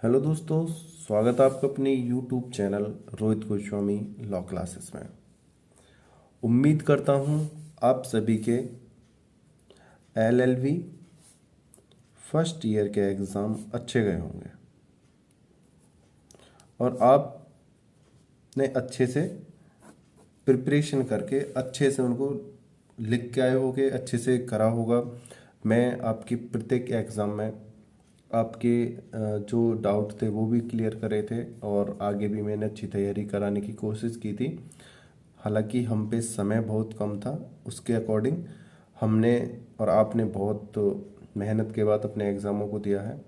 Hello दोस्तों, स्वागत है आपका अपने YouTube channel Rohit Goswami law classes में। उम्मीद करता हूँ आप सभी के एलएलबी फर्स्ट ईयर के एग्ज़ाम अच्छे गए होंगे और आपने अच्छे से प्रिपरेशन करके अच्छे से उनको लिख के आए होगे, अच्छे से करा होगा। मैं आपकी प्रत्येक एग्ज़ाम में आपके जो डाउट थे वो भी क्लियर करे थे और आगे भी मैंने अच्छी तैयारी कराने की कोशिश की थी। हालांकि हम पे समय बहुत कम था, उसके अकॉर्डिंग हमने और आपने बहुत मेहनत के बाद अपने एग्ज़ामों को दिया है।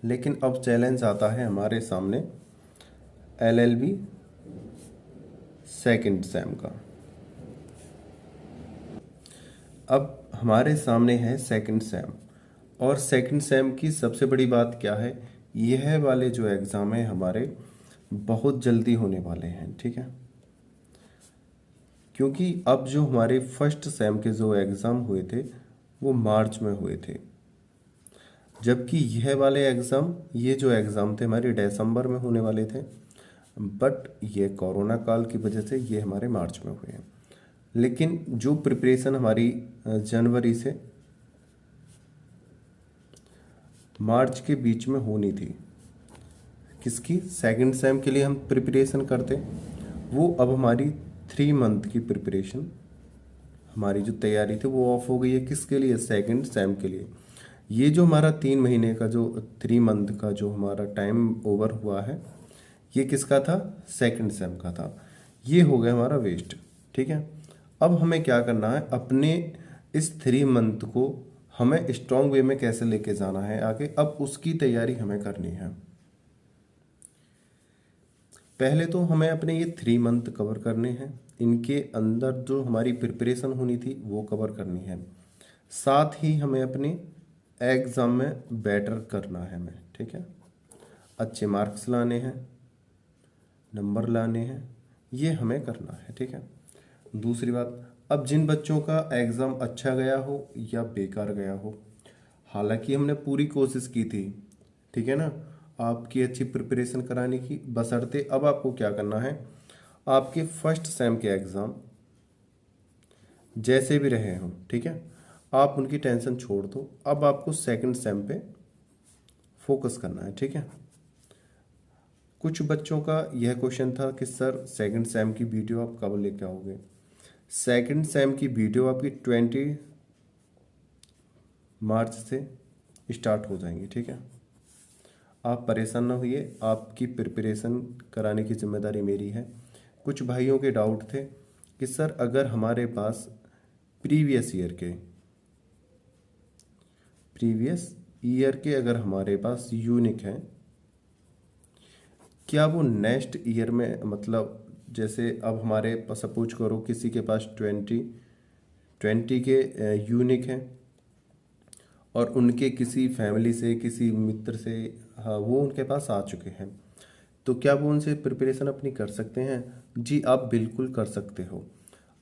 लेकिन अब चैलेंज आता है हमारे सामने एलएलबी सेकंड सेम का। अब हमारे सामने है सेकंड सेम, और सेकंड सेम की सबसे बड़ी बात क्या है, यह वाले जो एग्ज़ाम है हमारे बहुत जल्दी होने वाले हैं। ठीक है, क्योंकि अब जो हमारे फर्स्ट सेम के जो एग्ज़ाम हुए थे वो मार्च में हुए थे, जबकि यह वाले एग्ज़ाम, ये जो एग्ज़ाम थे हमारे दिसंबर में होने वाले थे। बट ये कोरोना काल की वजह से ये हमारे मार्च में हुए हैं। लेकिन जो प्रिपरेशन हमारी जनवरी से मार्च के बीच में होनी थी, किसकी, सेकंड सेम के लिए हम प्रिपरेशन करते, वो अब हमारी 3 मंथ की प्रिपरेशन, हमारी जो तैयारी थी वो ऑफ हो गई है। किसके लिए, सेकंड सेम के लिए। ये जो हमारा 3 महीने का जो 3 मंथ का जो हमारा टाइम ओवर हुआ है, ये किसका था, सेकंड सेम का था। ये हो गया हमारा वेस्ट। ठीक है, अब हमें क्या करना है, अपने इस 3 मंथ को हमें स्ट्रॉन्ग वे में कैसे लेके जाना है आगे, अब उसकी तैयारी हमें करनी है। पहले तो हमें अपने ये 3 मंथ कवर करने हैं, इनके अंदर जो हमारी प्रिपरेशन होनी थी वो कवर करनी है। साथ ही हमें अपने एग्ज़ाम में बेटर करना है हमें। ठीक है, अच्छे मार्क्स लाने हैं, नंबर लाने हैं, ये हमें करना है। ठीक है, दूसरी बात, अब जिन बच्चों का एग्ज़ाम अच्छा गया हो या बेकार गया हो, हालांकि हमने पूरी कोशिश की थी, ठीक है ना, आपकी अच्छी प्रिपरेशन कराने की, बशर्ते अब आपको क्या करना है, आपके फर्स्ट सेम के एग्ज़ाम जैसे भी रहे हों, ठीक है, आप उनकी टेंशन छोड़ दो। अब आपको सेकंड सेम पे फोकस करना है। ठीक है, कुछ बच्चों का यह क्वेश्चन था कि सर सेकंड सेम की वीडियो आप कब लेके आओगे। सेकंड सेम की वीडियो आपकी 20 मार्च से स्टार्ट हो जाएंगी। ठीक है, आप परेशान ना होइए, आपकी प्रिपरेशन कराने की जिम्मेदारी मेरी है। कुछ भाइयों के डाउट थे कि सर अगर हमारे पास प्रीवियस ईयर के अगर हमारे पास यूनिक हैं, क्या वो नेक्स्ट ईयर में, मतलब जैसे अब हमारे सपोज करो किसी के पास 20 के यूनिक हैं और उनके किसी फैमिली से, किसी मित्र से, हाँ, वो उनके पास आ चुके हैं, तो क्या वो उनसे प्रिपरेशन अपनी कर सकते हैं? जी, आप बिल्कुल कर सकते हो।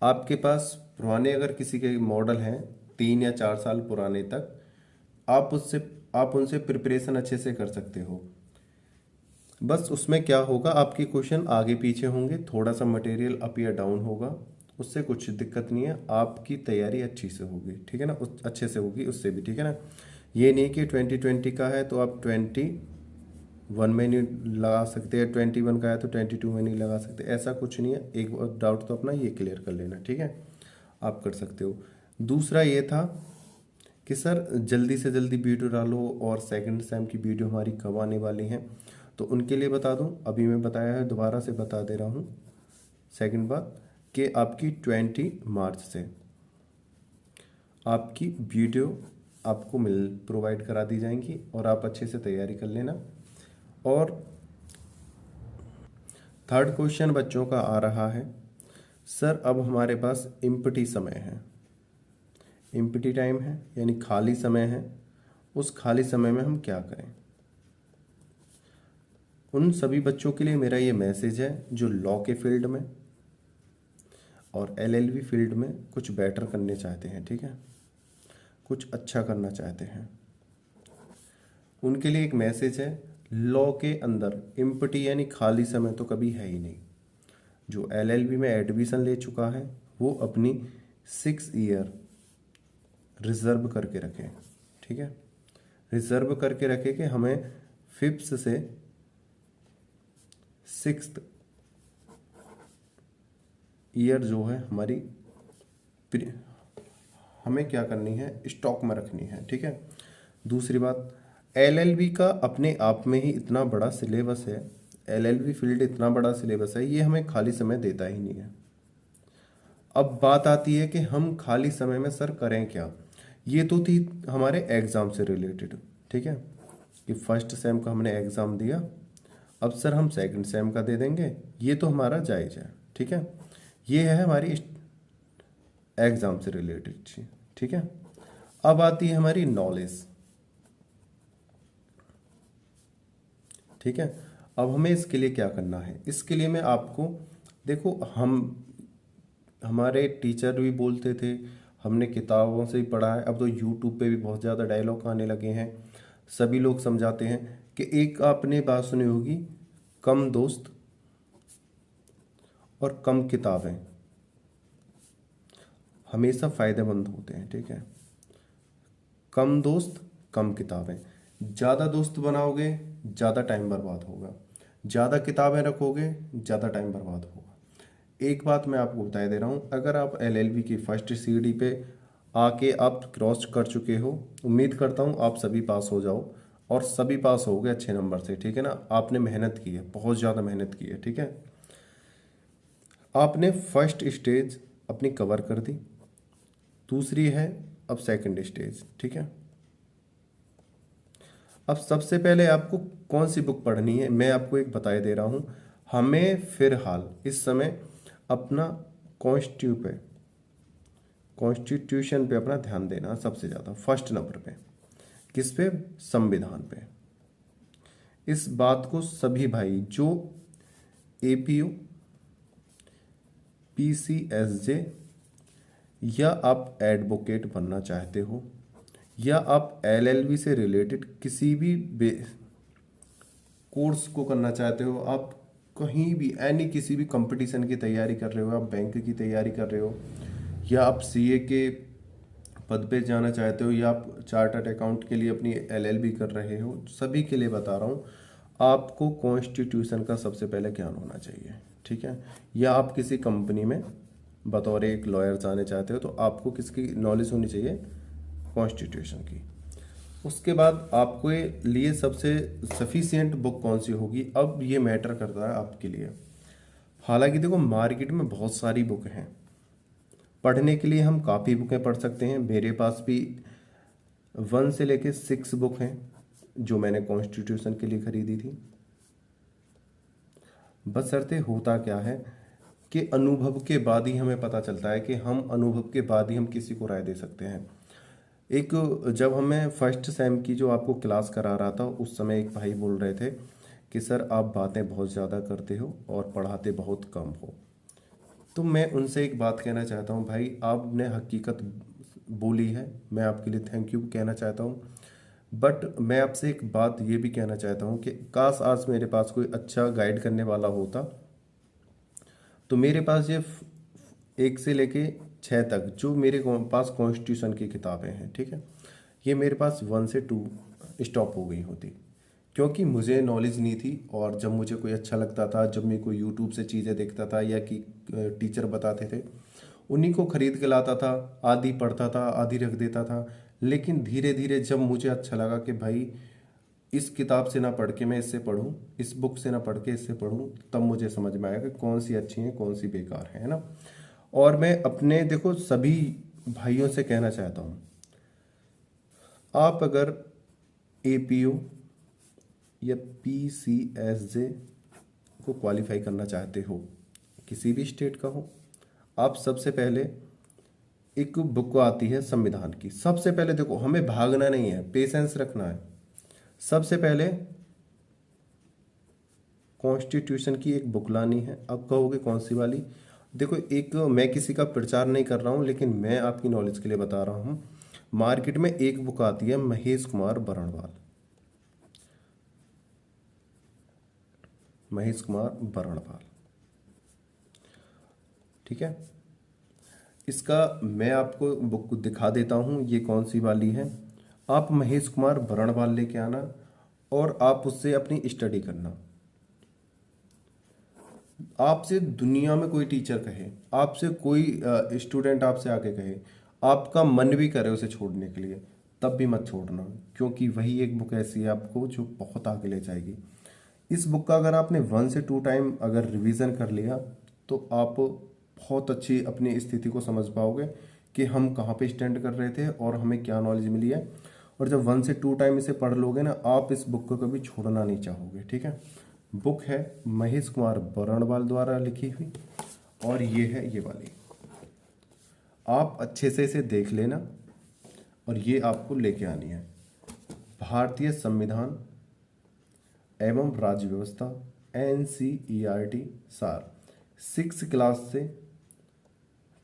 आपके पास पुराने अगर किसी के मॉडल हैं 3 या 4 साल पुराने तक, आप उनसे प्रिपरेशन अच्छे से कर सकते हो। बस उसमें क्या होगा, आपके क्वेश्चन आगे पीछे होंगे, थोड़ा सा मटेरियल अप या डाउन होगा, उससे कुछ दिक्कत नहीं है, आपकी तैयारी अच्छी से होगी। ठीक है ना, अच्छे से होगी उससे भी। ठीक है ना, ये नहीं कि 2020 का है तो आप 21 में नहीं लगा सकते, 21 का है तो 22 में नहीं लगा सकते, ऐसा कुछ नहीं है। एक डाउट तो अपना ये क्लियर कर लेना। ठीक है, आप कर सकते हो। दूसरा ये था कि सर जल्दी से जल्दी वीडियो डालो, और सेकंड सेम की वीडियो हमारी कब आने वाली हैं, तो उनके लिए बता दूं, अभी मैं बताया है, दोबारा से बता दे रहा हूं। सेकंड बात कि आपकी 20 मार्च से आपकी वीडियो आपको प्रोवाइड करा दी जाएंगी और आप अच्छे से तैयारी कर लेना। और थर्ड क्वेश्चन बच्चों का आ रहा है, सर अब हमारे पास इम्पटी समय है, इम्पटी टाइम है, यानी खाली समय है, उस खाली समय में हम क्या करें। उन सभी बच्चों के लिए मेरा ये मैसेज है जो लॉ के फील्ड में और एलएलबी फील्ड में कुछ बेटर करने चाहते हैं। ठीक है, कुछ अच्छा करना चाहते हैं, उनके लिए एक मैसेज है। लॉ के अंदर एम्प्टी यानी खाली समय तो कभी है ही नहीं। जो एलएलबी में एडमिशन ले चुका है वो अपनी 6 ईयर रिजर्व करके रखे, ठीक है, रिजर्व करके रखे कि हमें 5th से 6th ईयर जो है हमारी हमें क्या करनी है, स्टॉक में रखनी है, ठीक है। दूसरी बात, एलएलबी का अपने आप में ही इतना बड़ा सिलेबस है, एलएलबी फील्ड इतना बड़ा सिलेबस है, ये हमें खाली समय देता ही नहीं है। अब बात आती है कि हम खाली समय में सर करें क्या। ये तो थी हमारे एग्ज़ाम से रिलेटेड, ठीक है, कि फर्स्ट सेम का हमने एग्ज़ाम दिया, अब सर हम सेकंड सेम का दे देंगे, ये तो हमारा जायज़ है, ठीक है। ये है हमारी एग्ज़ाम से रिलेटेड चीज़, ठीक है। अब आती है हमारी नॉलेज, ठीक है। अब हमें इसके लिए क्या करना है, इसके लिए मैं आपको, देखो हम हमारे टीचर भी बोलते थे, हमने किताबों से ही पढ़ा है, अब तो यूट्यूब पे भी बहुत ज़्यादा डायलॉग आने लगे हैं, सभी लोग समझाते हैं कि एक आपने बात सुनी होगी, कम दोस्त और कम किताबें हमेशा फ़ायदेमंद होते हैं, ठीक है। कम दोस्त कम किताबें, ज़्यादा दोस्त बनाओगे ज़्यादा टाइम बर्बाद होगा, ज़्यादा किताबें रखोगे ज़्यादा टाइम बर्बाद होगा। एक बात मैं आपको बता दे रहा हूँ, अगर आप एलएलबी की फर्स्ट सीढ़ी पे आके आप क्रॉस कर चुके हो, उम्मीद करता हूँ आप सभी पास हो जाओ, और सभी पास हो गए अच्छे नंबर से, ठीक है ना। आपने मेहनत की है, बहुत ज़्यादा मेहनत की है, ठीक है। आपने फर्स्ट स्टेज अपनी कवर कर दी, दूसरी है अब सेकंड स्टेज, ठीक है। अब सबसे पहले आपको कौन सी बुक पढ़नी है, मैं आपको एक बताए दे रहा हूँ। हमें फिलहाल इस समय अपना कॉन्स्टिट्यूशन पे अपना ध्यान देना सबसे ज़्यादा, फर्स्ट नंबर पे। किस पे? संविधान पे। इस बात को सभी भाई जो एपीयू, पीसीएसजे या आप एडवोकेट बनना चाहते हो, या आप एलएलबी से रिलेटेड किसी भी कोर्स को करना चाहते हो, आप कहीं भी किसी भी कंपटीशन की तैयारी कर रहे हो, आप बैंक की तैयारी कर रहे हो, या आप सीए के पद पे जाना चाहते हो, या आप चार्टर्ड अकाउंट के लिए अपनी एलएलबी कर रहे हो, सभी के लिए बता रहा हूँ, आपको कॉन्स्टिट्यूशन का सबसे पहले ज्ञान होना चाहिए, ठीक है। या आप किसी कंपनी में बतौर एक लॉयर जाने चाहते हो, तो आपको किसकी नॉलेज होनी चाहिए? कॉन्स्टिट्यूशन की। उसके बाद आपको लिए सबसे सफिशिएंट बुक कौन सी होगी, अब ये मैटर करता है आपके लिए। हालांकि देखो मार्केट में बहुत सारी बुक हैं, पढ़ने के लिए हम काफ़ी बुकें पढ़ सकते हैं, मेरे पास भी 1 से लेके 6 बुक हैं जो मैंने कॉन्स्टिट्यूशन के लिए खरीदी थी। बशर्ते होता क्या है कि अनुभव के बाद ही हमें पता चलता है, कि हम अनुभव के बाद ही हम किसी को राय दे सकते हैं। एक जब हमें फर्स्ट सेम की जो आपको क्लास करा रहा था, उस समय एक भाई बोल रहे थे कि सर आप बातें बहुत ज़्यादा करते हो और पढ़ाते बहुत कम हो। तो मैं उनसे एक बात कहना चाहता हूँ, भाई आपने हकीकत बोली है, मैं आपके लिए थैंक यू कहना चाहता हूँ, बट मैं आपसे एक बात ये भी कहना चाहता हूँ कि काश आज मेरे पास कोई अच्छा गाइड करने वाला होता, तो मेरे पास ये 1 से लेके 6 तक जो मेरे पास कॉन्स्टिट्यूशन की किताबें हैं, ठीक है, ये मेरे पास 1 से 2 स्टॉप हो गई होती, क्योंकि मुझे नॉलेज नहीं थी। और जब मुझे कोई अच्छा लगता था, जब मैं कोई यूट्यूब से चीज़ें देखता था या कि टीचर बताते थे, उन्हीं को खरीद के लाता था, आधी पढ़ता था आधी रख देता था। लेकिन धीरे धीरे जब मुझे अच्छा लगा कि भाई इस किताब से ना पढ़ के मैं इससे पढूं, इस बुक से ना पढ़ के इससे पढूं, तब मुझे समझ में आया कि कौन सी अच्छी है कौन सी बेकार है ना। और मैं अपने देखो सभी भाइयों से कहना चाहता हूँ, आप अगर एपीयू या पीसीएसजे को क्वालिफाई करना चाहते हो, किसी भी स्टेट का हो, आप सबसे पहले एक बुक आती है संविधान की। सबसे पहले देखो हमें भागना नहीं है, पेशेंस रखना है। सबसे पहले कॉन्स्टिट्यूशन की एक बुक लानी है। अब कहोगे कौन सी वाली? देखो एक मैं किसी का प्रचार नहीं कर रहा हूँ, लेकिन मैं आपकी नॉलेज के लिए बता रहा हूँ। मार्केट में एक बुक आती है महेश कुमार बरनवाल, महेश कुमार बरणवाल। ठीक है, इसका मैं आपको बुक दिखा देता हूँ, ये कौन सी वाली है। आप महेश कुमार बरणवाल लेके आना और आप उससे अपनी स्टडी करना। आपसे दुनिया में कोई टीचर कहे, आपसे कोई स्टूडेंट आपसे आके कहे, आपका मन भी करे उसे छोड़ने के लिए, तब भी मत छोड़ना, क्योंकि वही एक बुक ऐसी है आपको जो बहुत आगे ले जाएगी। इस बुक का अगर आपने 1 से 2 टाइम अगर रिवीजन कर लिया तो आप बहुत अच्छी अपनी स्थिति को समझ पाओगे कि हम कहाँ पे स्टैंड कर रहे थे और हमें क्या नॉलेज मिली है। और जब 1 से 2 टाइम इसे पढ़ लोगे ना, आप इस बुक को कभी छोड़ना नहीं चाहोगे। ठीक है, बुक है महेश कुमार बरणवाल द्वारा लिखी हुई, और ये है ये वाली। आप अच्छे से इसे देख लेना और ये आपको लेके आनी है। भारतीय संविधान एवं राज्य व्यवस्था, NCERT सार, 6 क्लास से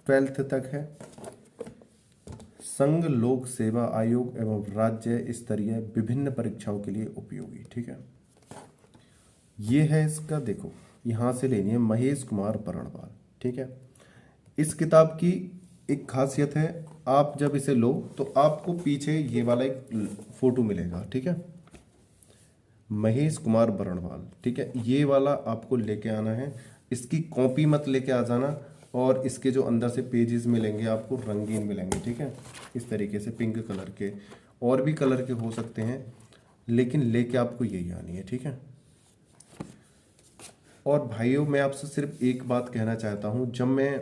12th तक है। संघ लोक सेवा आयोग एवं राज्य स्तरीय विभिन्न परीक्षाओं के लिए उपयोगी। ठीक है, ये है इसका, देखो यहाँ से लेनी है, महेश कुमार बरणवाल। ठीक है, इस किताब की एक खासियत है, आप जब इसे लो तो आपको पीछे ये वाला एक फोटो मिलेगा। ठीक है, महेश कुमार बरणवाल। ठीक है, ये वाला आपको लेके आना है, इसकी कॉपी मत लेके आ जाना। और इसके जो अंदर से पेजेस मिलेंगे आपको रंगीन मिलेंगे। ठीक है, इस तरीके से पिंक कलर के, और भी कलर के हो सकते हैं, लेकिन लेके आपको यही आनी है। ठीक है, और भाइयों मैं आपसे सिर्फ एक बात कहना चाहता हूँ, जब मैं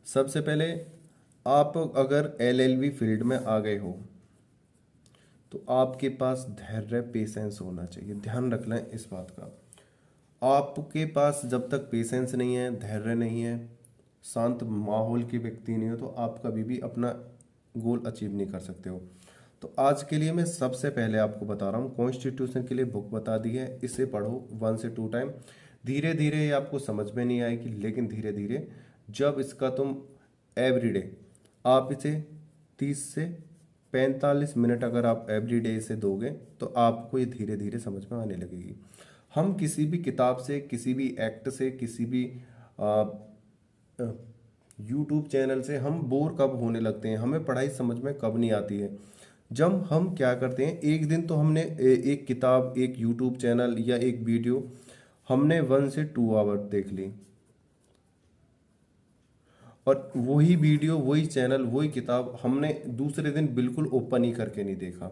सबसे पहले, आप अगर LLB फील्ड में आ गए हो तो आपके पास धैर्य पेशेंस होना चाहिए। ध्यान रखना है इस बात का। आपके पास जब तक पेशेंस नहीं है, धैर्य नहीं है, शांत माहौल के व्यक्ति नहीं हो, तो आप कभी भी अपना गोल अचीव नहीं कर सकते हो। तो आज के लिए मैं सबसे पहले आपको बता रहा हूँ, कॉन्स्टिट्यूशन के लिए बुक बता दी है, इसे पढ़ो 1 से 2 टाइम। धीरे धीरे ये आपको समझ में नहीं आएगी, लेकिन धीरे धीरे जब इसका तुम एवरीडे आप इसे 30 से 45 मिनट अगर आप एवरीडे इसे दोगे तो आपको ये धीरे धीरे समझ में आने लगेगी। हम किसी भी किताब से, किसी भी एक्ट से, किसी भी यूट्यूब चैनल से हम बोर कब होने लगते हैं, हमें पढ़ाई समझ में कब नहीं आती है, जब हम क्या करते हैं, एक दिन तो हमने एक किताब, एक यूट्यूब चैनल या एक वीडियो हमने 1 से 2 आवर देख ली, और वही वीडियो, वही चैनल, वही किताब हमने दूसरे दिन बिल्कुल ओपन ही करके नहीं देखा,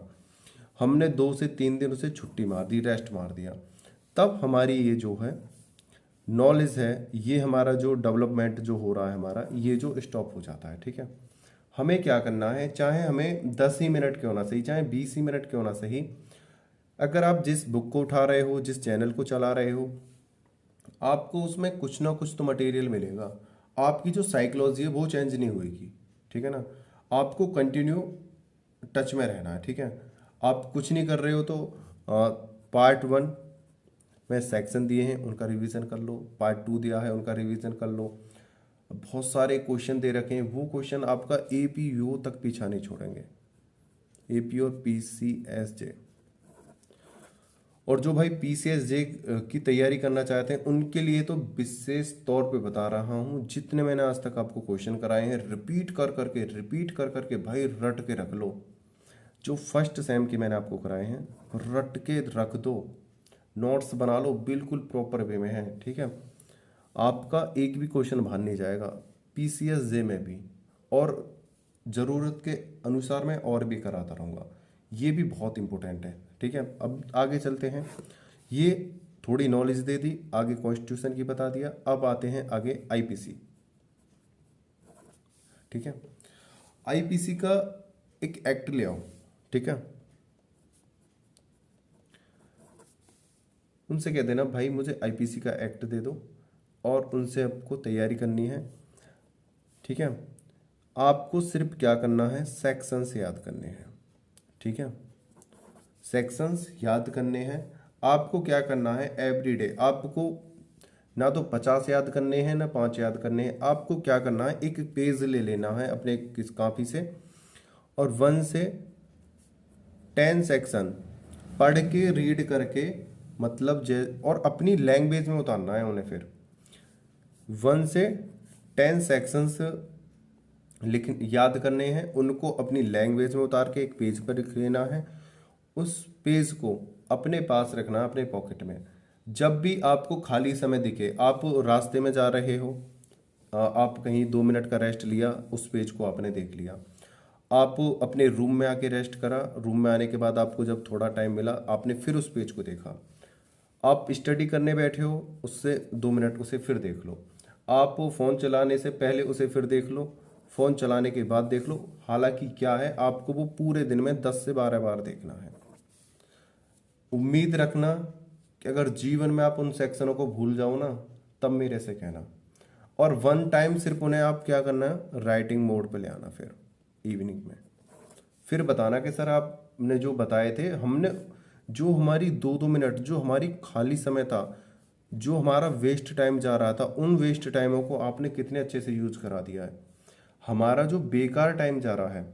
हमने 2 से 3 दिन उसे छुट्टी मार दी, रेस्ट मार दिया, तब हमारी ये जो है नॉलेज है, ये हमारा जो डेवलपमेंट जो हो रहा है हमारा, ये जो स्टॉप हो जाता है। ठीक है, हमें क्या करना है, चाहे हमें 10 ही मिनट क्यों ना सही, चाहे 20 ही मिनट क्यों ना सही, अगर आप जिस बुक को उठा रहे हो, जिस चैनल को चला रहे हो, आपको उसमें कुछ ना कुछ तो मटेरियल मिलेगा। आपकी जो साइकोलॉजी है वो चेंज नहीं होगी। ठीक है ना, आपको कंटिन्यू टच में रहना है। ठीक है, आप कुछ नहीं कर रहे हो तो पार्ट 1 में सेक्शन दिए हैं उनका रिवीजन कर लो, पार्ट 2 दिया है उनका रिवीजन कर लो, बहुत सारे क्वेश्चन दे रखे हैं, वो क्वेश्चन आपका APO तक पीछा नहीं छोड़ेंगे, AP और PCSJ। और जो भाई PCSJ की तैयारी करना चाहते हैं उनके लिए तो विशेष तौर पे बता रहा हूँ, जितने मैंने आज तक आपको क्वेश्चन कराए हैं, रिपीट कर करके भाई रट के रख लो। जो फर्स्ट सेम की मैंने आपको कराए हैं रट के रख दो, नोट्स बना लो, बिल्कुल प्रॉपर वे में है। ठीक है, आपका एक भी क्वेश्चन बाहर नहीं जाएगा PCSJ में भी, और ज़रूरत के अनुसार मैं और भी कराता रहूँगा, ये भी बहुत इंपॉर्टेंट है। ठीक है, अब आगे चलते हैं, ये थोड़ी नॉलेज दे दी, आगे कॉन्स्टिट्यूशन की बता दिया, अब आते हैं आगे IPC। ठीक है, IPC का एक एक्ट ले आओ। ठीक है, उनसे कह देना भाई मुझे IPC का एक्ट दे दो, और उनसे आपको तैयारी करनी है। ठीक है, आपको सिर्फ क्या करना है, सेक्शंस याद करने हैं। ठीक है, सेक्शंस याद करने हैं। आपको क्या करना है, एवरीडे आपको ना तो 50 याद करने हैं ना 5 याद करने हैं, आपको क्या करना है, एक पेज ले लेना है अपने किस कॉपी से, और 1 से 10 सेक्शन पढ़ के रीड करके मतलब और अपनी लैंग्वेज में उतारना है उन्हें। फिर 1 से 10 सेक्शंस लिख याद करने हैं, उनको अपनी लैंग्वेज में उतार के एक पेज पर लिख लेना है। उस पेज को अपने पास रखना है, अपने पॉकेट में। जब भी आपको खाली समय दिखे, आप रास्ते में जा रहे हो, आप कहीं 2 मिनट का रेस्ट लिया, उस पेज को आपने देख लिया। आप अपने रूम में आके रेस्ट करा, रूम में आने के बाद आपको जब थोड़ा टाइम मिला, आपने फिर उस पेज को देखा। आप स्टडी करने बैठे हो, उससे 2 मिनट उसे फिर देख लो। आप फ़ोन चलाने से पहले उसे फिर देख लो, फ़ोन चलाने के बाद देख लो। हालांकि क्या है, आपको वो पूरे दिन में 10 से 12 बार देखना है। उम्मीद रखना कि अगर जीवन में आप उन सेक्शनों को भूल जाओ ना, तब मेरे से कहना। और 1 टाइम सिर्फ उन्हें आप क्या करना है, राइटिंग मोड पे ले आना। फिर इवनिंग में फिर बताना कि सर आपने जो बताए थे, हमने जो हमारी 2-2 मिनट जो हमारी खाली समय था, जो हमारा वेस्ट टाइम जा रहा था, उन वेस्ट टाइमों को आपने कितने अच्छे से यूज करा दिया है। हमारा जो बेकार टाइम जा रहा है,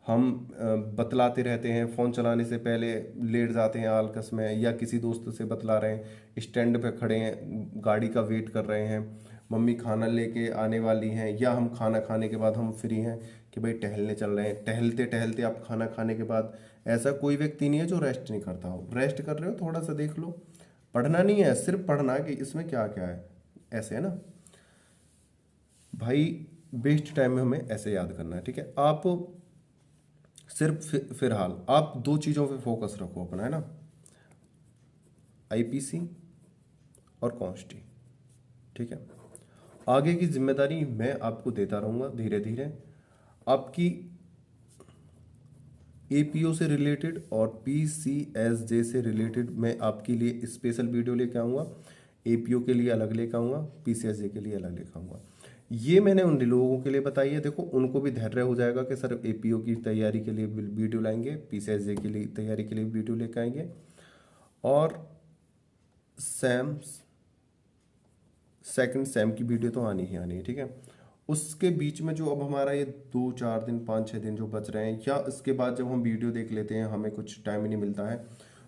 हम बतलाते रहते हैं, फ़ोन चलाने से पहले लेट जाते हैं आलकस में, या किसी दोस्त से बतला रहे हैं, स्टैंड पे खड़े हैं, गाड़ी का वेट कर रहे हैं, मम्मी खाना लेके आने वाली हैं, या हम खाना खाने के बाद हम फ्री हैं कि भाई टहलने चल रहे हैं। टहलते टहलते आप खाना खाने के बाद, ऐसा कोई व्यक्ति नहीं है जो रेस्ट नहीं करता हो। रेस्ट कर रहे हो, थोड़ा सा देख लो। पढ़ना नहीं है, सिर्फ पढ़ना कि इसमें क्या क्या है, ऐसे है ना भाई। बेस्ट टाइम में हमें ऐसे याद करना है, ठीक है। आप सिर्फ फिलहाल आप 2 चीज़ों पे फोकस रखो अपना, है ना, आईपीसी और कॉन्स्टी, ठीक है। आगे की जिम्मेदारी मैं आपको देता रहूँगा धीरे धीरे। आपकी एपीओ से रिलेटेड और पीसीएसजे से रिलेटेड मैं आपके लिए स्पेशल वीडियो लेके आऊँगा। एपीओ के लिए अलग लेकर आऊँगा, पीसीएसजे के लिए अलग लेकर आऊँगा। ये मैंने उन लोगों के लिए बताई है, देखो उनको भी धैर्य हो जाएगा कि सर एपीओ की तैयारी के लिए वीडियो लाएंगे, पीसीएसजे के लिए तैयारी के लिए वीडियो लेकर आएंगे। और सैम सेकंड सेम की वीडियो तो आनी ही आनी है, ठीक है। उसके बीच में जो अब हमारा ये 2-4 दिन 5-6 दिन जो बच रहे हैं, या इसके बाद जब हम वीडियो देख लेते हैं, हमें कुछ टाइम ही नहीं मिलता है,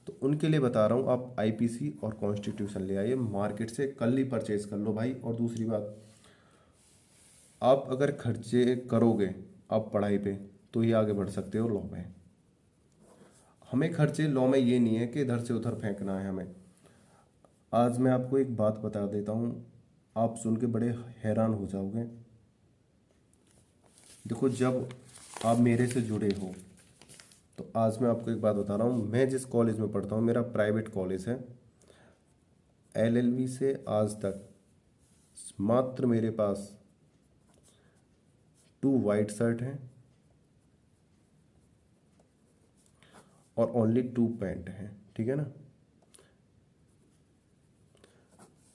तो उनके लिए बता रहा हूँ, आप आईपीसी और कॉन्स्टिट्यूशन ले आइए मार्केट से, कल ही परचेज कर लो भाई। और दूसरी बात, आप अगर खर्चे करोगे आप पढ़ाई पे, तो ही आगे बढ़ सकते हो लॉ में। हमें खर्चे लॉ में ये नहीं है कि इधर से उधर फेंकना है हमें। आज मैं आपको एक बात बता देता हूँ, आप सुन के बड़े हैरान हो जाओगे। देखो, जब आप मेरे से जुड़े हो, तो आज मैं आपको एक बात बता रहा हूँ। मैं जिस कॉलेज में पढ़ता हूँ, मेरा प्राइवेट कॉलेज है। एलएलबी से आज तक मात्र मेरे पास 2 वाइट शर्ट हैं और ओनली 2 पैंट हैं, ठीक है ना।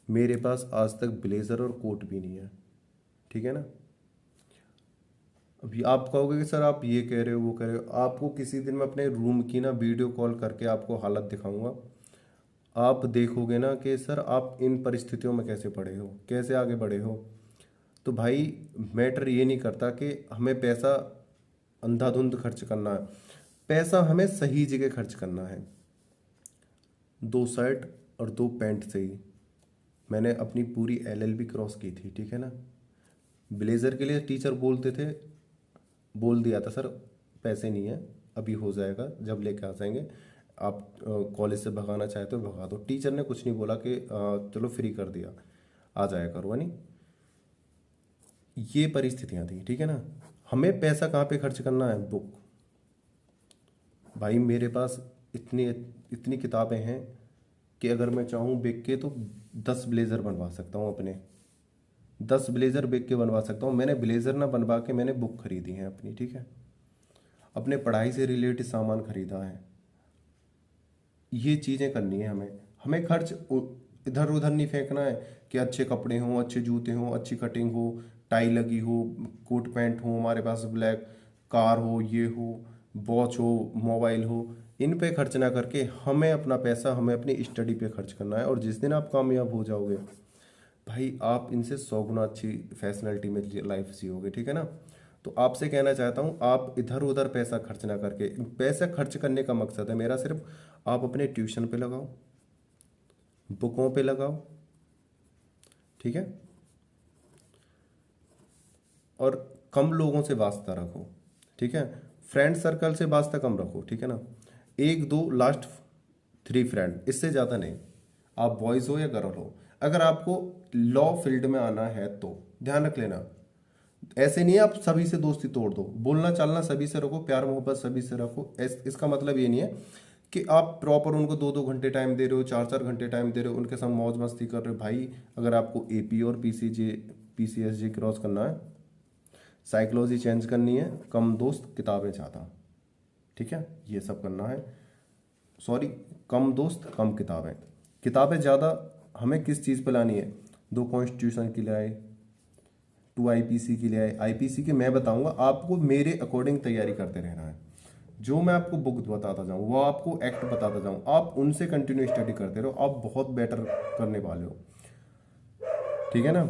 मेरे पास आज तक ब्लेज़र और कोट भी नहीं है, ठीक है ना। अभी आप कहोगे कि सर आप ये कह रहे हो वो कह रहे हो, आपको किसी दिन मैं अपने रूम की ना वीडियो कॉल करके आपको हालत दिखाऊंगा। आप देखोगे ना कि सर आप इन परिस्थितियों में कैसे पढ़े हो, कैसे आगे बढ़े हो। तो भाई मैटर ये नहीं करता कि हमें पैसा अंधाधुंध खर्च करना है, पैसा हमें सही जगह खर्च करना है। 2 शर्ट और 2 पैंट से ही मैंने अपनी पूरी एलएलबी क्रॉस की थी, ठीक है ना। ब्लेज़र के लिए टीचर बोलते थे, बोल दिया था सर पैसे नहीं है, अभी हो जाएगा जब लेके आ जाएंगे, आप कॉलेज से भगाना चाहते हो भगा दो। टीचर ने कुछ नहीं बोला कि चलो फ्री कर दिया, आ जाया करो, नहीं। ये परिस्थितियाँ थी, ठीक है ना। हमें पैसा कहाँ पे खर्च करना है, बुक। भाई मेरे पास इतनी इतनी किताबें हैं कि अगर मैं चाहूँ बिक के तो 10 ब्लेज़र बनवा सकता हूँ अपने, 10 ब्लेज़र बिक के बनवा सकता हूँ। मैंने ब्लेज़र ना बनवा के मैंने बुक खरीदी है अपनी, ठीक है। अपने पढ़ाई से रिलेटेड सामान खरीदा है। ये चीज़ें करनी है हमें। हमें खर्च इधर उधर नहीं फेंकना है कि अच्छे कपड़े हों, अच्छे जूते हों, अच्छी कटिंग हो, टाई लगी हो, कोट पैंट हो, हमारे पास ब्लैक कार हो, ये हो, वॉच हो, मोबाइल हो। इन पे खर्च ना करके हमें अपना पैसा, हमें अपनी स्टडी पे खर्च करना है। और जिस दिन आप कामयाब हो जाओगे भाई, आप इनसे 100 गुना अच्छी फैसिलिटी में लाइफ जियोगे, ठीक है ना। तो आपसे कहना चाहता हूँ, आप इधर उधर पैसा खर्च ना करके, पैसा खर्च करने का मकसद है मेरा सिर्फ आप अपने ट्यूशन पे लगाओ, बुकों पे लगाओ, ठीक है। और कम लोगों से वास्ता रखो, ठीक है। फ्रेंड सर्कल से वास्ता कम रखो, ठीक है ना। एक दो लास्ट 3 फ्रेंड, इससे ज़्यादा नहीं। आप बॉयज़ हो या गर्ल हो, अगर आपको लॉ फील्ड में आना है तो ध्यान रख लेना, ऐसे नहीं है आप सभी से दोस्ती तोड़ दो। बोलना चालना सभी से रखो, प्यार मोहब्बत सभी से रखो। इसका मतलब ये नहीं है कि आप प्रॉपर उनको 2-2 घंटे टाइम दे रहे हो, 4-4 घंटे टाइम दे रहे हो, उनके साथ मौज मस्ती कर रहे हो। भाई अगर आपको एपी और पीसीएसजे क्रॉस करना है, साइकोलॉजी चेंज करनी है, कम दोस्त किताबें ज़्यादा, ठीक है, ये सब करना है। सॉरी, कम दोस्त कम किताबें, किताबें ज़्यादा हमें किस चीज़ पे लानी है? 2 कॉन्स्टिट्यूशन के लिए आए, 2 आईपीसी के लिए आए। आईपीसी के मैं बताऊंगा, आपको मेरे अकॉर्डिंग तैयारी करते रहना है। जो मैं आपको बुक बताता जाऊँ, वो आपको एक्ट बताता जाऊँ, आप उनसे कंटिन्यू स्टडी करते रहो, आप बहुत बेटर करने वाले हो, ठीक है ना।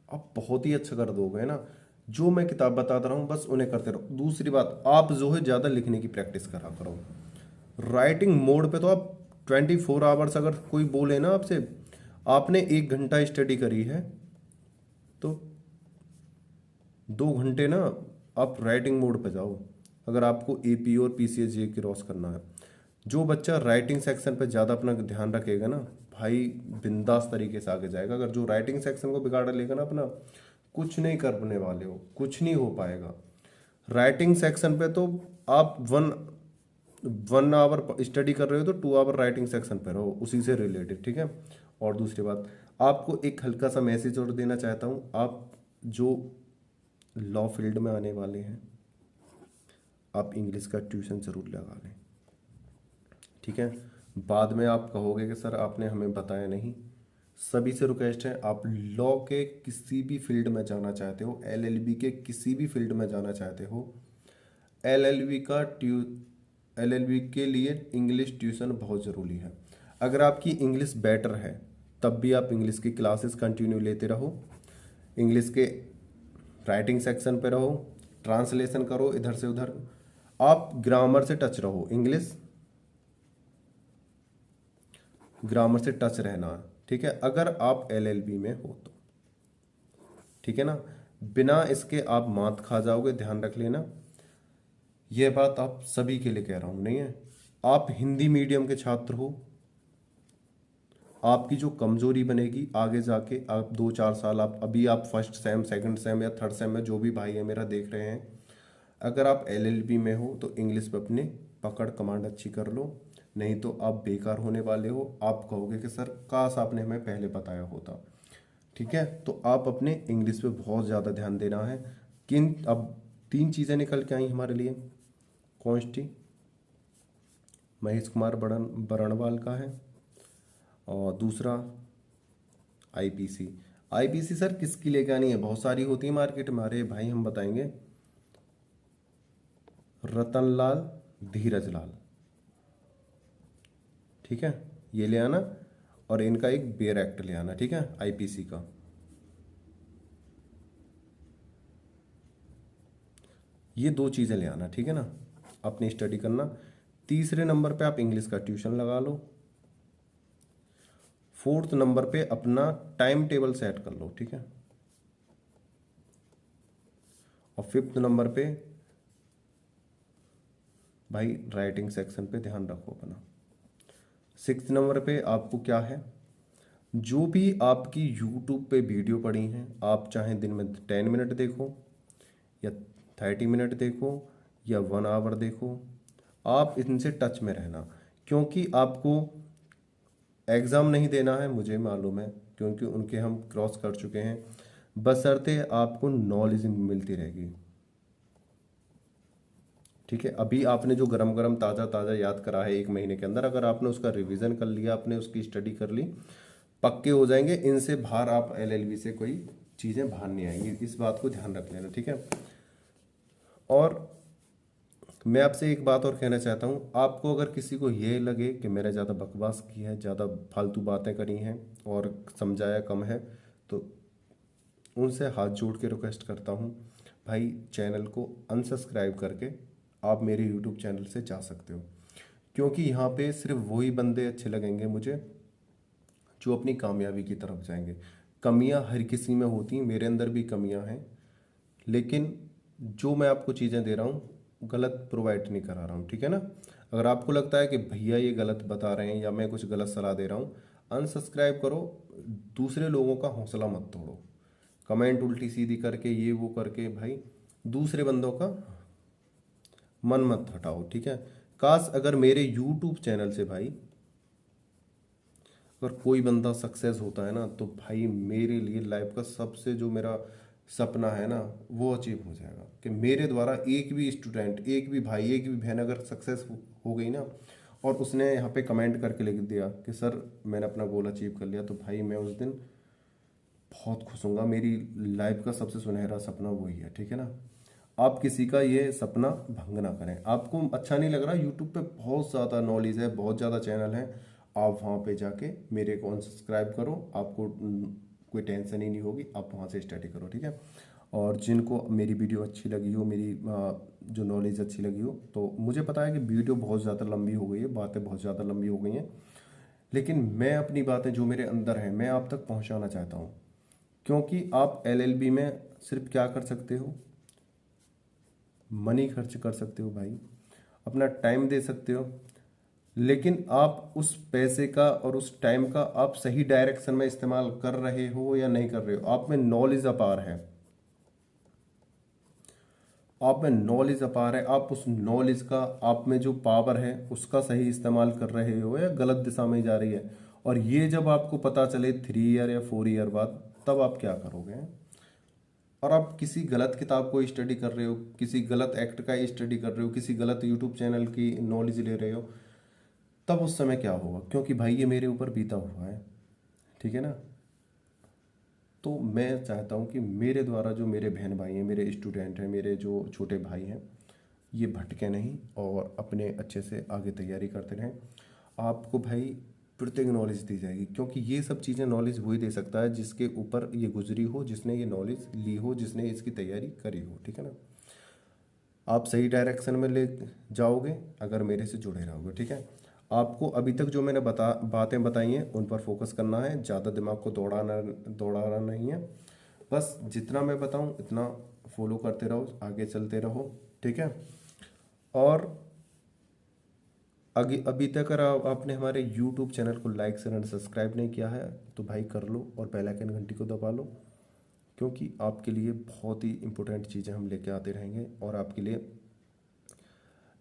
आप बहुत ही अच्छा कर दोगे ना। जो मैं किताब बताता रहा हूँ बस उन्हें करते रहो। दूसरी बात, आप जो है ज़्यादा लिखने की प्रैक्टिस करा करो। राइटिंग मोड पे तो आप 24 आवर्स, अगर कोई बोले ना आपसे आपने 1 घंटा स्टडी करी है, तो 2 घंटे ना आप राइटिंग मोड पे जाओ, अगर आपको एपी और पीसीएसजे क्रॉस करना है। जो बच्चा राइटिंग सेक्शन पे ज़्यादा अपना ध्यान रखेगा ना भाई, बिंदास तरीके से आगे जाएगा। अगर जो राइटिंग सेक्शन को बिगाड़ लेगा ना अपना, कुछ नहीं करने वाले हो, कुछ नहीं हो पाएगा। राइटिंग सेक्शन पे तो आप 1 आवर स्टडी कर रहे हो तो 2 आवर राइटिंग सेक्शन पे रहो, उसी से रिलेटेड, ठीक है। और दूसरी बात, आपको एक हल्का सा मैसेज और देना चाहता हूँ। आप जो लॉ फील्ड में आने वाले हैं, आप इंग्लिश का ट्यूशन ज़रूर लगा लें, ठीक है। बाद में आप कहोगे कि सर आपने हमें बताया नहीं। सभी से रिक्वेस्ट है, आप लॉ के किसी भी फील्ड में जाना चाहते हो, एलएलबी के किसी भी फील्ड में जाना चाहते हो, एलएलबी का एलएलबी के लिए इंग्लिश ट्यूशन बहुत ज़रूरी है। अगर आपकी इंग्लिश बेटर है तब भी आप इंग्लिश की क्लासेस कंटिन्यू लेते रहो, इंग्लिश के राइटिंग सेक्शन पे रहो, ट्रांसलेशन करो इधर से उधर, आप ग्रामर से टच रहो। इंग्लिश ग्रामर से टच रहना, ठीक है, अगर आप एलएलबी में हो तो, ठीक है ना। बिना इसके आप मात खा जाओगे, ध्यान रख लेना। यह बात आप सभी के लिए कह रहा हूं, नहीं है। आप हिंदी मीडियम के छात्र हो, आपकी जो कमजोरी बनेगी आगे जाके, आप 2-4 साल, आप अभी आप फर्स्ट सेम, सेकंड सेम या थर्ड सेम में, जो भी भाई है मेरा देख रहे हैं, अगर आप एलएलबी में हो तो इंग्लिश पे अपने पकड़ कमांड अच्छी कर लो, नहीं तो आप बेकार होने वाले हो। आप कहोगे कि सर काश आपने हमें पहले बताया होता, ठीक है। तो आप अपने इंग्लिश पे बहुत ज़्यादा ध्यान देना है। किन अब 3 चीज़ें निकल के आई हमारे लिए। कॉन्स्टी महेश कुमार बरणवाल का है, और दूसरा आईपीसी। आईपीसी सर किसकी लेके आनी है? बहुत सारी होती है मार्केट में। अरे भाई हम बताएंगे, रतनलाल, धीरज लाल, ठीक है, ये ले आना। और इनका एक बेयर एक्ट ले आना, ठीक है, आईपीसी का। ये 2 चीज़ें ले आना, ठीक है ना, अपनी स्टडी करना। तीसरे नंबर पे आप इंग्लिश का ट्यूशन लगा लो। 4th नंबर पे अपना टाइम टेबल सेट कर लो, ठीक है। और 5th नंबर पे भाई राइटिंग सेक्शन पे ध्यान रखो अपना। 6th नंबर पे आपको क्या है, जो भी आपकी यूट्यूब पे वीडियो पड़ी हैं, आप चाहे दिन में 10 मिनट देखो या 30 मिनट देखो या 1 आवर देखो, आप इनसे टच में रहना। क्योंकि आपको एग्ज़ाम नहीं देना है, मुझे मालूम है, क्योंकि उनके हम क्रॉस कर चुके हैं। बशर्ते आपको नॉलेज मिलती रहेगी, ठीक है। अभी आपने जो गरम गरम ताज़ा ताज़ा याद करा है 1 महीने के अंदर, अगर आपने उसका रिवीजन कर लिया, आपने उसकी स्टडी कर ली, पक्के हो जाएंगे। इनसे बाहर आप एलएलबी से कोई चीज़ें बाहर नहीं आएंगी, इस बात को ध्यान रख लेना, ठीक है। और मैं आपसे एक बात और कहना चाहता हूँ, आपको अगर किसी को ये लगे कि मैंने ज़्यादा बकवास की है, ज़्यादा फालतू बातें करी हैं और समझाया कम है, तो उनसे हाथ जोड़ के रिक्वेस्ट करता हूँ, भाई चैनल को अनसब्सक्राइब करके आप मेरे यूट्यूब चैनल से जा सकते हो। क्योंकि यहाँ पे सिर्फ वही बंदे अच्छे लगेंगे मुझे जो अपनी कामयाबी की तरफ जाएंगे। कमियां हर किसी में होती हैं, मेरे अंदर भी कमियां हैं, लेकिन जो मैं आपको चीज़ें दे रहा हूँ गलत प्रोवाइड नहीं करा रहा हूँ, ठीक है ना। अगर आपको लगता है कि भैया ये गलत बता रहे हैं या मैं कुछ गलत सलाह दे रहा हूँ, अनसब्सक्राइब करो। दूसरे लोगों का हौसला मत तोड़ो, कमेंट उल्टी सीधी करके ये वो करके भाई दूसरे बंदों का मन मत हटाओ, ठीक है। काश अगर मेरे यूट्यूब चैनल से भाई अगर कोई बंदा सक्सेस होता है ना, तो भाई मेरे लिए लाइफ का सबसे जो मेरा सपना है ना वो अचीव हो जाएगा कि मेरे द्वारा एक भी स्टूडेंट, एक भी भाई, एक भी बहन अगर सक्सेस हो गई ना, और उसने यहाँ पे कमेंट करके लिख दिया कि सर मैंने अपना गोल अचीव कर लिया, तो भाई मैं उस दिन बहुत खुश हूँगा। मेरी लाइफ का सबसे सुनहरा सपना वही है, ठीक है ना। आप किसी का ये सपना भंग ना करें। आपको अच्छा नहीं लग रहा, यूट्यूब पे बहुत ज़्यादा नॉलेज है, बहुत ज़्यादा चैनल है, आप वहाँ पे जाके मेरे को अनसब्सक्राइब करो, आपको कोई टेंशन ही नहीं होगी, आप वहाँ से स्टडी करो, ठीक है। और जिनको मेरी वीडियो अच्छी लगी हो, मेरी जो नॉलेज अच्छी लगी हो, तो मुझे पता है कि वीडियो बहुत ज़्यादा लंबी हो गई है, बातें बहुत ज़्यादा लंबी हो गई हैं, लेकिन मैं अपनी बातें जो मेरे अंदर है मैं आप तक पहुँचाना चाहता हूँ। क्योंकि आप एलएलबी में सिर्फ क्या कर सकते हो, मनी खर्च कर सकते हो भाई, अपना टाइम दे सकते हो, लेकिन आप उस पैसे का और उस टाइम का आप सही डायरेक्शन में इस्तेमाल कर रहे हो या नहीं कर रहे हो। आप में नॉलेज अपार है, आप में नॉलेज अपार है, आप उस नॉलेज का, आप में जो पावर है उसका सही इस्तेमाल कर रहे हो या गलत दिशा में जा रही है। और ये जब आपको पता चले 3 ईयर या 4 ईयर बाद, तब आप क्या करोगे। और आप किसी गलत किताब को स्टडी कर रहे हो, किसी गलत एक्ट का स्टडी कर रहे हो, किसी गलत यूट्यूब चैनल की नॉलेज ले रहे हो, तब उस समय क्या होगा। क्योंकि भाई ये मेरे ऊपर बीता हुआ है, ठीक है ना। तो मैं चाहता हूँ कि मेरे द्वारा जो मेरे बहन भाई हैं, मेरे स्टूडेंट हैं, मेरे जो छोटे भाई हैं, ये भटके नहीं और अपने अच्छे से आगे तैयारी करते रहें। आपको भाई प्रत्येक नॉलेज दी जाएगी, क्योंकि ये सब चीज़ें नॉलेज वही दे सकता है जिसके ऊपर ये गुजरी हो, जिसने ये नॉलेज ली हो, जिसने इसकी तैयारी करी हो, ठीक है ना। आप सही डायरेक्शन में ले जाओगे अगर मेरे से जुड़े रहोगे, ठीक है। आपको अभी तक जो मैंने बातें बताई हैं उन पर फोकस करना है, ज़्यादा दिमाग को दौड़ाना नहीं है। बस जितना मैं बताऊं इतना फॉलो करते रहो, आगे चलते रहो, ठीक है। और अभी अभी तक अगर आपने हमारे यूट्यूब चैनल को लाइक शेयर एंड सब्सक्राइब नहीं किया है तो भाई कर लो और बेल आइकन घंटी को दबा लो, क्योंकि आपके लिए बहुत ही इंपॉर्टेंट चीज़ें हम लेके आते रहेंगे। और आपके लिए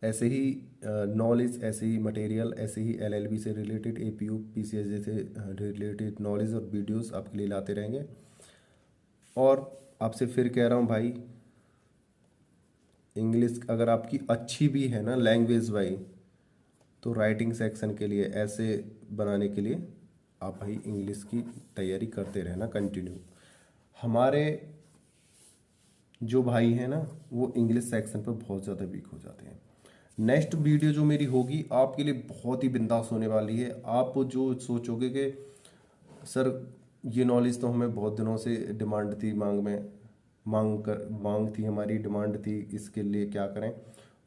ऐसे ही नॉलेज, ऐसे ही मटेरियल, ऐसे ही एलएलबी से रिलेटेड, एपीयू पीसीएस जैसे रिलेटेड नॉलेज और वीडियोस आपके लिए लाते रहेंगे। और आपसे फिर कह रहा हूँ भाई, इंग्लिश अगर आपकी अच्छी भी है ना लैंग्वेज भाई, तो राइटिंग सेक्शन के लिए, ऐसे बनाने के लिए आप भाई इंग्लिश की तैयारी करते रहना कंटिन्यू। हमारे जो भाई हैं ना वो इंग्लिश सेक्शन पर बहुत ज़्यादा वीक हो जाते हैं। नेक्स्ट वीडियो जो मेरी होगी आपके लिए बहुत ही बिंदास होने वाली है। आप जो सोचोगे कि सर ये नॉलेज तो हमें बहुत दिनों से डिमांड थी, मांग थी, हमारी डिमांड थी, इसके लिए क्या करें।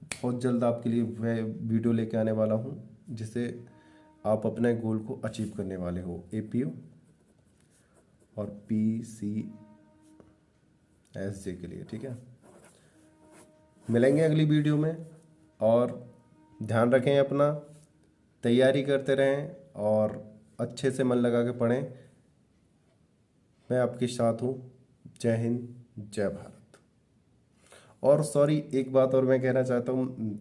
बहुत जल्द आपके लिए वह वीडियो लेके आने वाला हूँ जिससे आप अपने गोल को अचीव करने वाले हो, एपीयू और पीसीएसजे के लिए, ठीक है। मिलेंगे अगली वीडियो में, और ध्यान रखें अपना, तैयारी करते रहें और अच्छे से मन लगा के पढ़ें। मैं आपके साथ हूँ। जय हिंद, जय भारत। और सॉरी, एक बात और मैं कहना चाहता हूँ,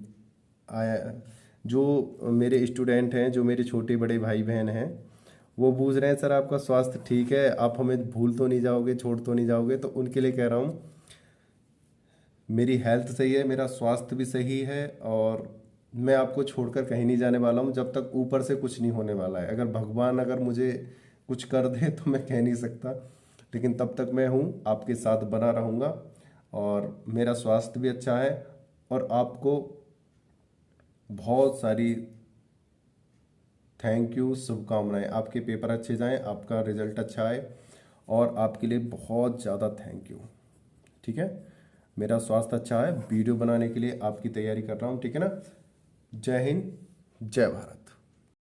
जो मेरे स्टूडेंट हैं, जो मेरे छोटे बड़े भाई बहन हैं, वो पूछ रहे हैं सर आपका स्वास्थ्य ठीक है, आप हमें भूल तो नहीं जाओगे, छोड़ तो नहीं जाओगे। तो उनके लिए कह रहा हूँ मेरी हेल्थ सही है, मेरा स्वास्थ्य भी सही है, और मैं आपको छोड़कर कहीं नहीं जाने वाला हूँ जब तक ऊपर से कुछ नहीं होने वाला है। अगर भगवान अगर मुझे कुछ कर दे तो मैं कह नहीं सकता, लेकिन तब तक मैं हूँ, आपके साथ बना रहूँगा। और मेरा स्वास्थ्य भी अच्छा है, और आपको बहुत सारी थैंक यू, शुभकामनाएं। आपके पेपर अच्छे जाएं, आपका रिजल्ट अच्छा आए, और आपके लिए बहुत ज़्यादा थैंक यू, ठीक है। मेरा स्वास्थ्य अच्छा है, वीडियो बनाने के लिए आपकी तैयारी कर रहा हूँ, ठीक है ना। जय हिंद, जय भारत।